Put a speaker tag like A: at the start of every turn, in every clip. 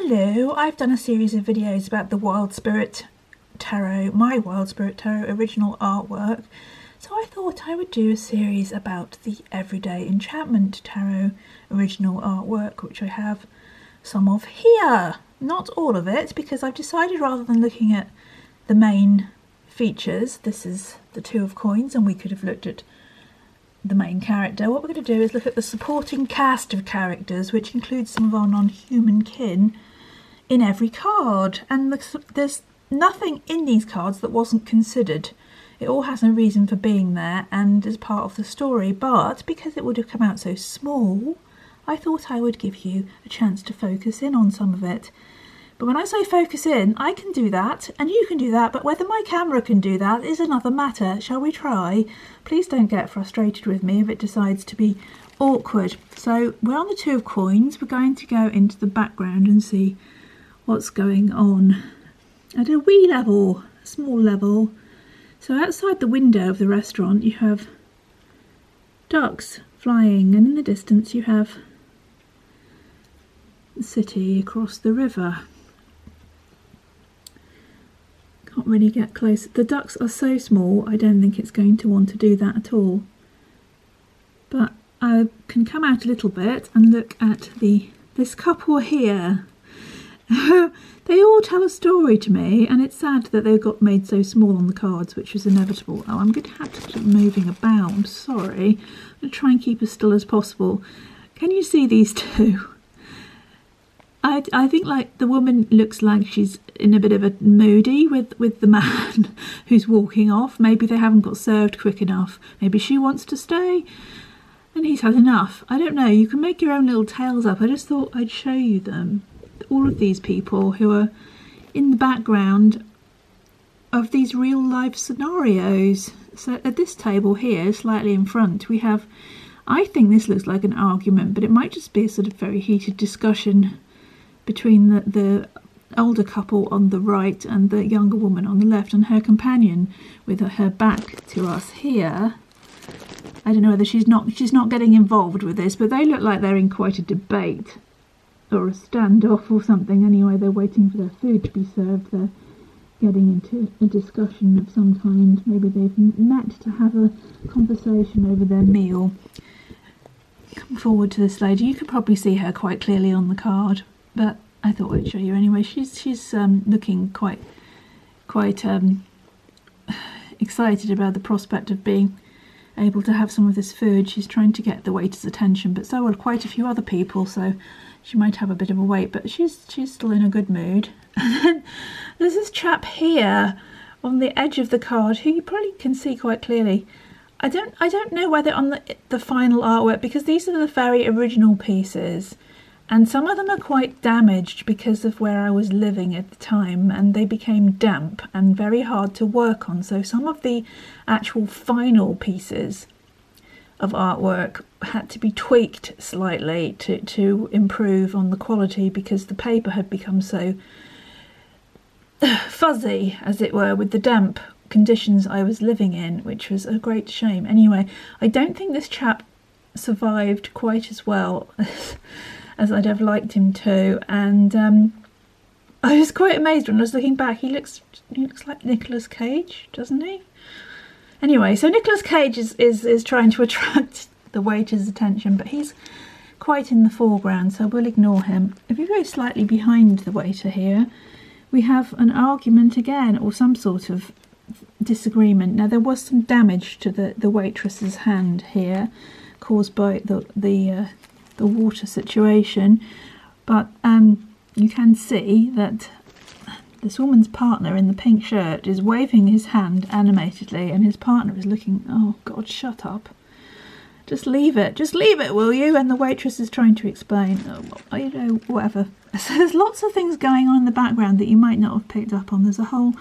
A: Hello, I've done a series of videos about the Wild Spirit Tarot, my Wild Spirit Tarot original artwork, so I thought I would do a series about the Everyday Enchantment Tarot original artwork, which I have some of here. Not all of it, because I've decided rather than looking at the main features, this is the Two of Coins, and we could have looked at the main character. What we're going to do is look at the supporting cast of characters, which includes some of our non-human kin in every card. And there's nothing in these cards that wasn't considered. It all has a reason for being there and is part of the story, but because it would have come out so small, I thought I would give you a chance to focus in on some of it. But when I say focus in, I can do that and you can do that, but whether my camera can do that is another matter. Shall we try? Please don't get frustrated with me if it decides to be awkward. So we're on the Two of Coins. We're going to go into the background and see what's going on at a wee level, a small level. So outside the window of the restaurant you have ducks flying, and in the distance you have the city across the river. Can't really get close. The ducks are so small, I don't think it's going to want to do that at all. But I can come out a little bit and look at this couple here. They all tell a story to me, and it's sad that they got made so small on the cards, which was inevitable. Oh, I'm going to have to keep moving about. I'm sorry. I'm going to try and keep as still as possible. Can you see these two? I think like the woman looks like she's in a bit of a moody with the man who's walking off. Maybe they haven't got served quick enough. Maybe she wants to stay and he's had enough. I don't know. You can make your own little tales up. I just thought I'd show you them. All of these people who are in the background of these real life scenarios. So at this table here, slightly in front, we have, I think this looks like an argument, but it might just be a sort of very heated discussion between the older couple on the right and the younger woman on the left, and her companion with her back to us here. I don't know whether she's not getting involved with this, but they look like they're in quite a debate or a standoff or something. Anyway, they're waiting for their food to be served. They're getting into a discussion of some kind. Maybe they've met to have a conversation over their meal. Come forward to this lady. You could probably see her quite clearly on the card, but I thought I'd show you anyway. She's looking quite excited about the prospect of being able to have some of this food. She's trying to get the waiter's attention, but so are quite a few other people, so she might have a bit of a wait, but she's still in a good mood. And then there's this chap here on the edge of the card who you probably can see quite clearly. I don't know whether on the final artwork, because these are the very original pieces, and some of them are quite damaged because of where I was living at the time, and they became damp and very hard to work on. So some of the actual final pieces of artwork had to be tweaked slightly to improve on the quality, because the paper had become so fuzzy, as it were, with the damp conditions I was living in, which was a great shame. Anyway, I don't think this chap survived quite as well as I'd have liked him to, and I was quite amazed when I was looking back. He looks like Nicolas Cage, doesn't he? Anyway, so Nicolas Cage is trying to attract the waiter's attention, but he's quite in the foreground, so we'll ignore him. If you go slightly behind the waiter here, we have an argument again, or some sort of disagreement. Now, there was some damage to the waitress's hand here, caused by the water situation, but you can see that this woman's partner in the pink shirt is waving his hand animatedly, and his partner is looking, oh God, shut up. Just leave it, will you? And the waitress is trying to explain, oh, you know, whatever. So there's lots of things going on in the background that you might not have picked up on. There's a whole,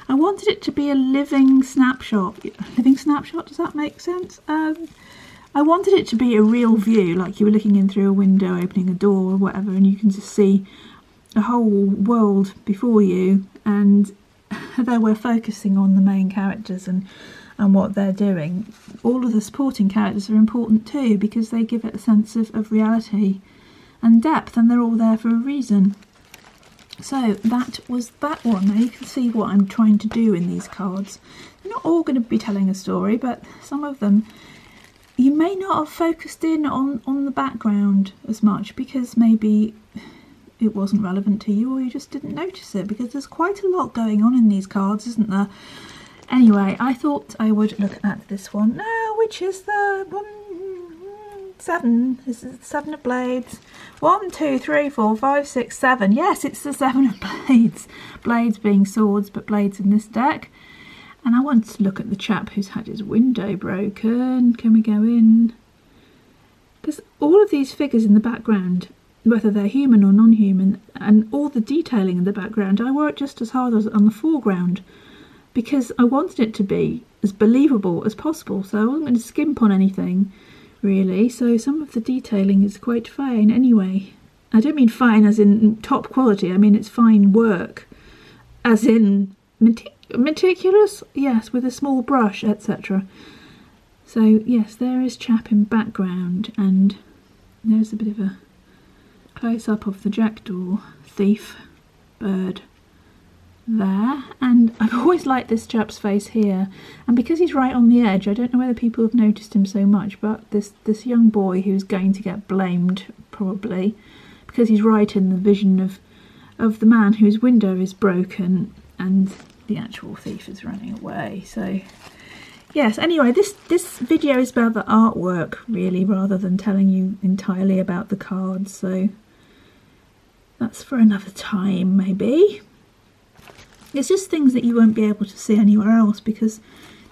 A: I wanted it to be a living snapshot. Living snapshot, does that make sense? I wanted it to be a real view, like you were looking in through a window, opening a door or whatever, and you can just see a whole world before you, and there we're focusing on the main characters and what they're doing. All of the supporting characters are important too, because they give it a sense of reality and depth, and they're all there for a reason. So that was that one. Now you can see what I'm trying to do in these cards. They're not all going to be telling a story, but some of them you may not have focused in on the background as much because maybe it wasn't relevant to you or you just didn't notice it, because there's quite a lot going on in these cards, isn't there? Anyway, I thought I would look at this one now, which is the 7. This is the 7 of blades. 1, 2, 3, 4, 5, 6, 7. Yes, it's the 7 of blades. Blades being swords, but blades in this deck. And I want to look at the chap who's had his window broken. Can we go in? Because all of these figures in the background, whether they're human or non-human, and all the detailing in the background, I worked just as hard as on the foreground because I wanted it to be as believable as possible. So I wasn't going to skimp on anything, really. So some of the detailing is quite fine anyway. I don't mean fine as in top quality. I mean it's fine work, as in meticulous, yes, with a small brush, etc. So yes, there is chap in background, and there's a bit of a close-up of the jackdaw thief bird there. And I've always liked this chap's face here, and because he's right on the edge, I don't know whether people have noticed him so much, but this young boy who's going to get blamed probably because he's right in the vision of the man whose window is broken and the actual thief is running away. So yes, anyway, this video is about the artwork really, rather than telling you entirely about the cards, so that's for another time maybe. It's just things that you won't be able to see anywhere else because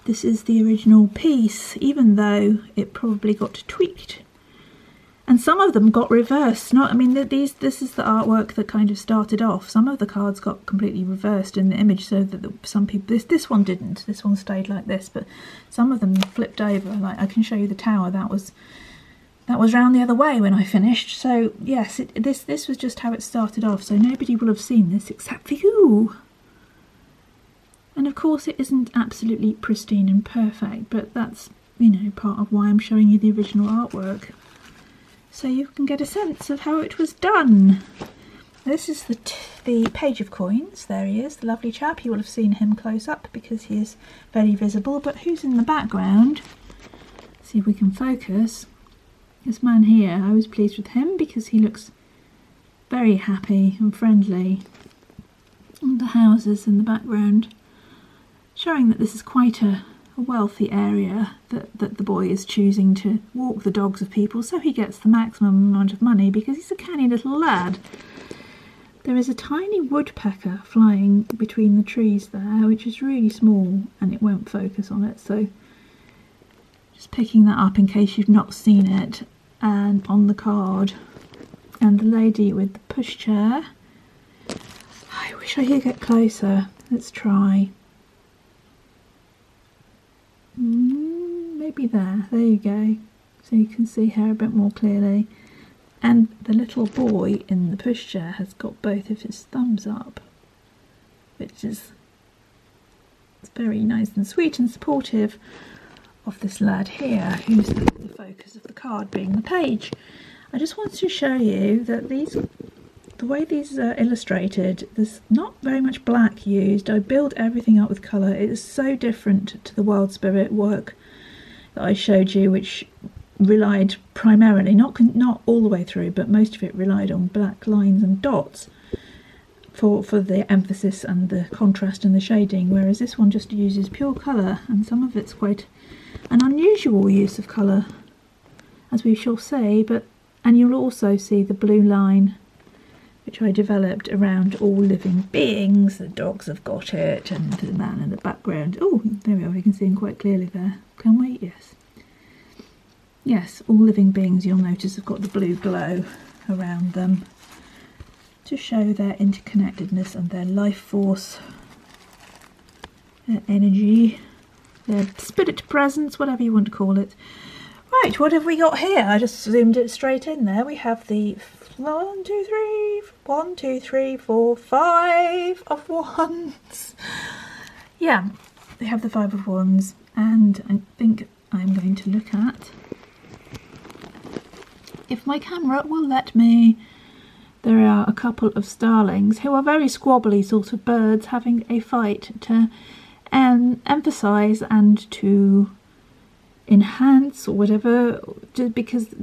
A: this is the original piece, even though it probably got tweaked. And some of them got reversed. This is the artwork that kind of started off. Some of the cards got completely reversed in the image, so that some people, this one didn't. This one stayed like this, but some of them flipped over. Like I can show you the tower. That was round the other way when I finished. So yes, this was just how it started off. So nobody will have seen this except for you. And of course, it isn't absolutely pristine and perfect, but that's, part of why I'm showing you the original artwork, so you can get a sense of how it was done. This is the page of coins. There he is, the lovely chap. You will have seen him close up because he is very visible. But who's in the background? See if we can focus. This man here, I was pleased with him because he looks very happy and friendly. And the houses in the background, showing that this is quite a wealthy area that the boy is choosing to walk the dogs of people, so he gets the maximum amount of money because he's a canny little lad. There is a tiny woodpecker flying between the trees there, which is really small, and it won't focus on it, so just picking that up in case you've not seen it. And on the card, and the lady with the pushchair. I wish I could get closer. Let's try. Maybe there you go, so you can see her a bit more clearly. And the little boy in the pushchair has got both of his thumbs up, which is very nice and sweet and supportive of this lad here, who's the focus of the card being the page. I just wanted to show you that the way these are illustrated, there's not very much black used. I build everything up with colour. It is so different to the Wild Spirit work that I showed you, which relied primarily, not all the way through, but most of it relied on black lines and dots for the emphasis and the contrast and the shading, whereas this one just uses pure colour, and some of it's quite an unusual use of colour, as we shall see. And you'll also see the blue line, which I developed around all living beings. The dogs have got it, and the man in the background. Oh, there we are, we can see him quite clearly there. Can we? Yes. Yes, all living beings, you'll notice, have got the blue glow around them to show their interconnectedness and their life force, their energy, their spirit presence, whatever you want to call it. Right, what have we got here? I just zoomed it straight in there. We have the 1, 2, 3, 4, 5 of wands. Yeah, they have the 5 of wands, and I think I'm going to look at, if my camera will let me, there are a couple of starlings who are very squabbly sort of birds having a fight to emphasise and to enhance or whatever, just because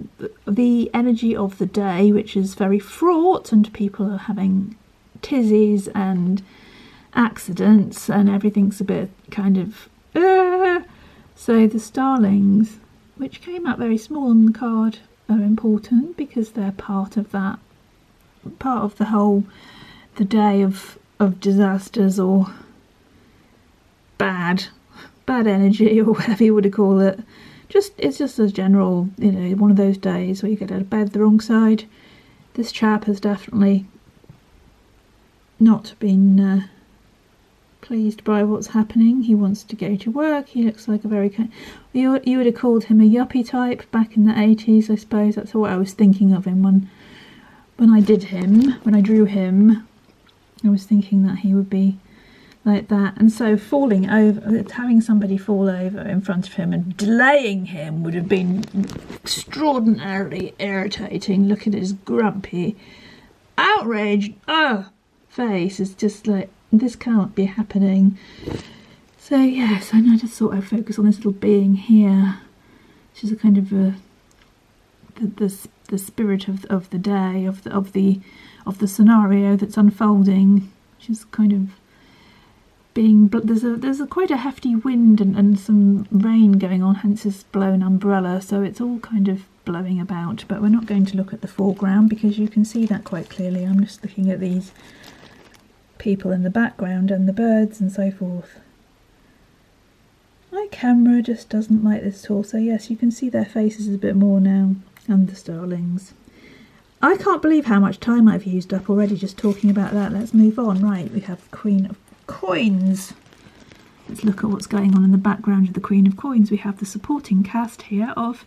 A: the energy of the day, which is very fraught, and people are having tizzies and accidents and everything's a bit kind of so the starlings, which came out very small on the card, are important because they're part of the whole, the day of disasters or bad energy or whatever you would call it. It's just a general, one of those days where you get out of bed the wrong side. This chap has definitely not been pleased by what's happening. He wants to go to work. He looks like a very you would have called him a yuppie type back in the 80s, I suppose. That's what I was thinking of him when I drew him. I was thinking that he would be like that. And so falling over, having somebody fall over in front of him and delaying him would have been extraordinarily irritating. Look at his grumpy, outraged face. Is just like, this can't be happening. So yes, I just thought I'd focus on this little being here, which is a kind of the spirit of the day, of the scenario that's unfolding, which is kind of being. There's quite a hefty wind and some rain going on, hence this blown umbrella. So it's all kind of blowing about. But we're not going to look at the foreground because you can see that quite clearly. I'm just looking at these people in the background and the birds and so forth. My camera just doesn't like this at all. So yes, you can see their faces a bit more now, and the starlings. I can't believe how much time I've used up already just talking about that. Let's move on. Right, we have Queen of Coins. Let's look at what's going on in the background of the Queen of Coins. We have the supporting cast here of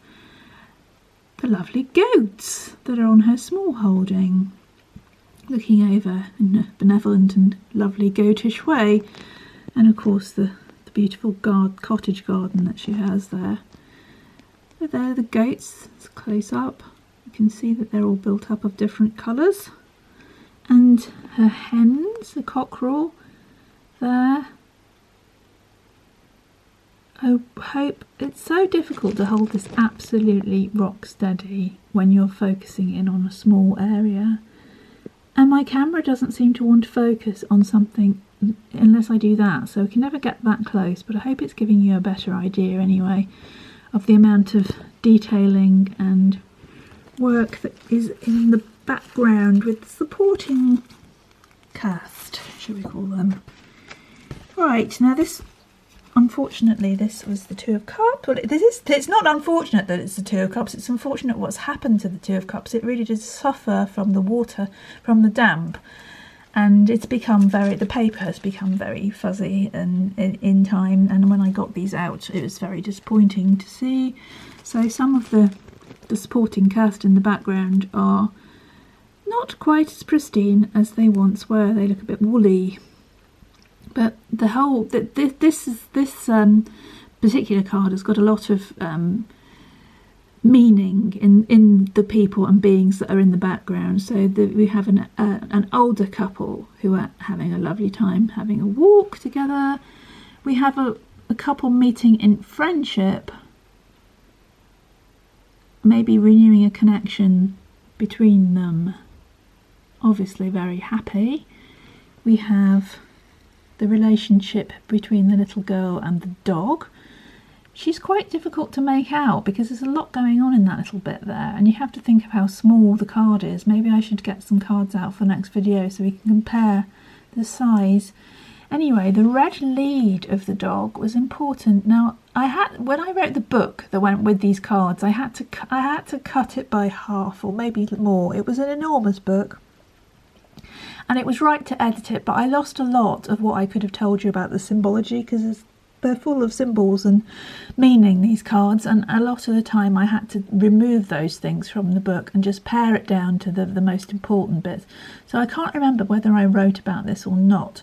A: the lovely goats that are on her small holding, looking over in a benevolent and lovely goatish way. And of course the beautiful cottage garden that she has there. So there are the goats. It's close up. You can see that they're all built up of different colours. And her hens, the cockerel there. I hope, it's so difficult to hold this absolutely rock steady when you're focusing in on a small area. And my camera doesn't seem to want to focus on something unless I do that, so I can never get that close, but I hope it's giving you a better idea anyway of the amount of detailing and work that is in the background with the supporting cast, should we call them. Right, now this, unfortunately, this was the Two of Cups. Well, it's not unfortunate that it's the Two of Cups, it's unfortunate what's happened to the Two of Cups. It really did suffer from the water, from the damp, and it's become the paper has become very fuzzy and in time, and when I got these out it was very disappointing to see. So some of the supporting cast in the background are not quite as pristine as they once were. They look a bit woolly. But the whole this particular card has got a lot of meaning in the people and beings that are in the background. So we have an older couple who are having a lovely time having a walk together. We have a couple meeting in friendship, maybe renewing a connection between them. Obviously very happy. We have the relationship between the little girl and the dog. She's quite difficult to make out because there's a lot going on in that little bit there, and you have to think of how small the card is. Maybe I should get some cards out for the next video so we can compare the size. Anyway, the red lead of the dog was important. Now, when I wrote the book that went with these cards, I had to cut it by half or maybe more. It was an enormous book. And it was right to edit it, but I lost a lot of what I could have told you about the symbology because they're full of symbols and meaning, these cards, and a lot of the time I had to remove those things from the book and just pare it down to the most important bits. So I can't remember whether I wrote about this or not,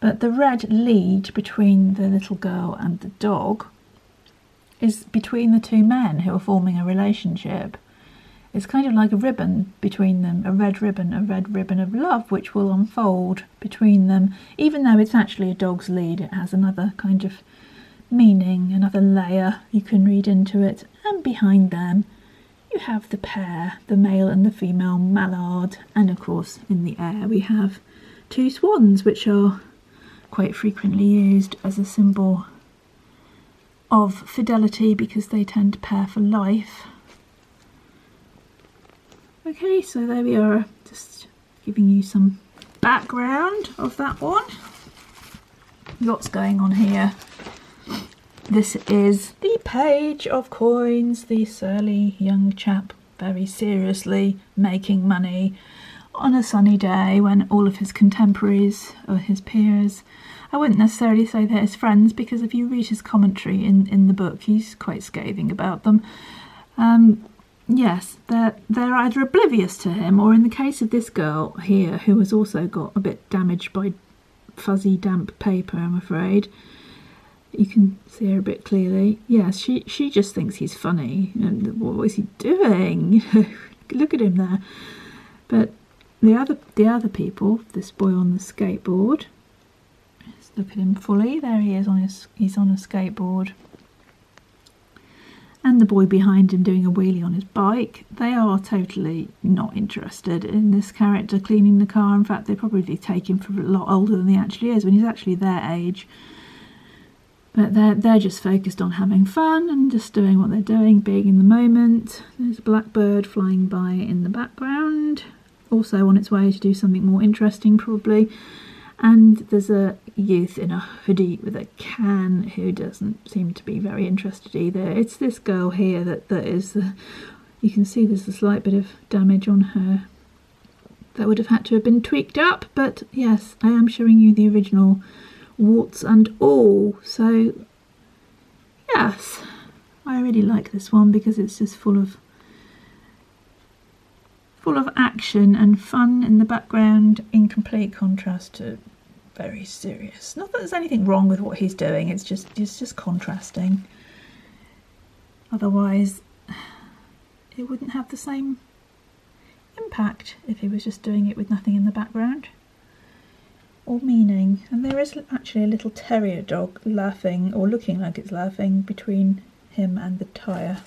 A: but the red lead between the little girl and the dog is between the two men who are forming a relationship. It's kind of like a ribbon between them, a red ribbon of love, which will unfold between them. Even though it's actually a dog's lead, it has another kind of meaning, another layer you can read into it. And behind them you have the pair, the male and the female mallard, and of course in the air we have two swans, which are quite frequently used as a symbol of fidelity because they tend to pair for life. Okay, so there we are, just giving you some background of that one. Lots going on here. This is the page of coins, the surly young chap very seriously making money on a sunny day when all of his contemporaries or his peers, I wouldn't necessarily say they're his friends, because if you read his commentary in the book, he's quite scathing about them. Yes, they're either oblivious to him, or in the case of this girl here, who has also got a bit damaged by fuzzy damp paper, I'm afraid. You can see her a bit clearly. Yes, she just thinks he's funny. And what is he doing? Look at him there. But the other people, this boy on the skateboard, let's look at him fully. There he is he's on a skateboard. And the boy behind him doing a wheelie on his bike. They are totally not interested in this character cleaning the car. In fact, they probably take him for a lot older than he actually is, when he's actually their age. But they're just focused on having fun and just doing what they're doing, being in the moment. There's a blackbird flying by in the background, also on its way to do something more interesting probably. And there's a youth in a hoodie with a can who doesn't seem to be very interested either. It's this girl here that is you can see there's a slight bit of damage on her that would have had to have been tweaked up, but yes, I am showing you the original warts and all. So yes, I really like this one because it's just full of action and fun in the background, in complete contrast to very serious. Not that there's anything wrong with what he's doing, it's just contrasting. Otherwise it wouldn't have the same impact if he was just doing it with nothing in the background or meaning. And there is actually a little terrier dog laughing, or looking like it's laughing, between him and the tyre.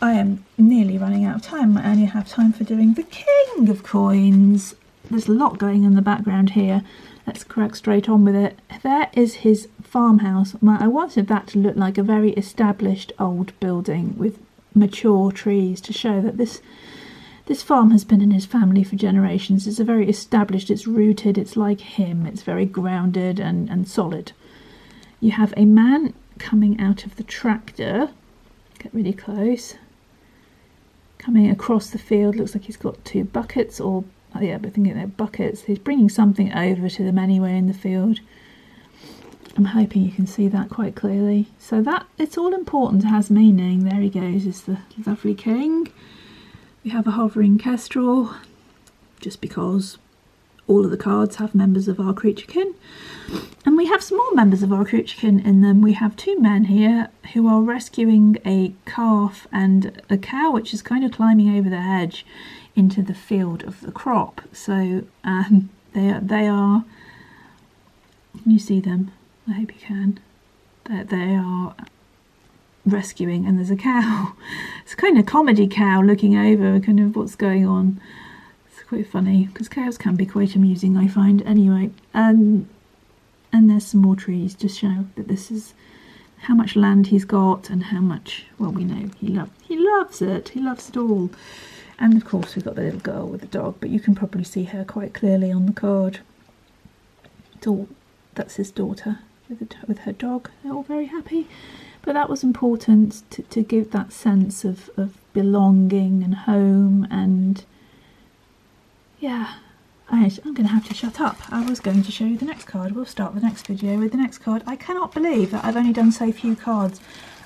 A: I am nearly running out of time. I only have time for doing the king of coins. There's a lot going in the background here. Let's crack straight on with it. There is his farmhouse. I wanted that to look like a very established old building with mature trees to show that this farm has been in his family for generations. It's a very established, it's rooted, it's like him. It's very grounded and solid. You have a man coming out of the tractor. Get really close. Coming across the field, looks like he's got two buckets, or yeah, I think they're buckets. He's bringing something over to them anyway in the field. I'm hoping you can see that quite clearly. So that, it's all important, has meaning. There he goes, is the lovely king. We have a hovering kestrel, just because all of the cards have members of our creature kin. And we have some more members of our creature kin in them. We have two men here who are rescuing a calf and a cow, which is kind of climbing over the hedge into the field of the crop. So they are, can you see them? I hope you can. They are rescuing, and there's a cow. It's kind of comedy cow looking over kind of what's going on. It's quite funny because cows can be quite amusing, I find. Anyway, and there's some more trees to show that this is how much land he's got and how much, well, we know he loves it. He loves it all. And of course we've got the little girl with the dog, but you can probably see her quite clearly on the card. That's his daughter with her dog. They're all very happy. But that was important to give that sense of belonging and home. And yeah, I'm going to have to shut up. I was going to show you the next card. We'll start the next video with the next card. I cannot believe that I've only done so few cards.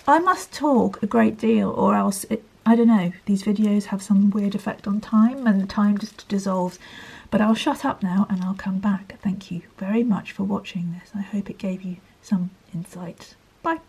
A: I must talk a great deal, or else I don't know, these videos have some weird effect on time and the time just dissolves. But I'll shut up now and I'll come back. Thank you very much for watching this. I hope it gave you some insight. Bye.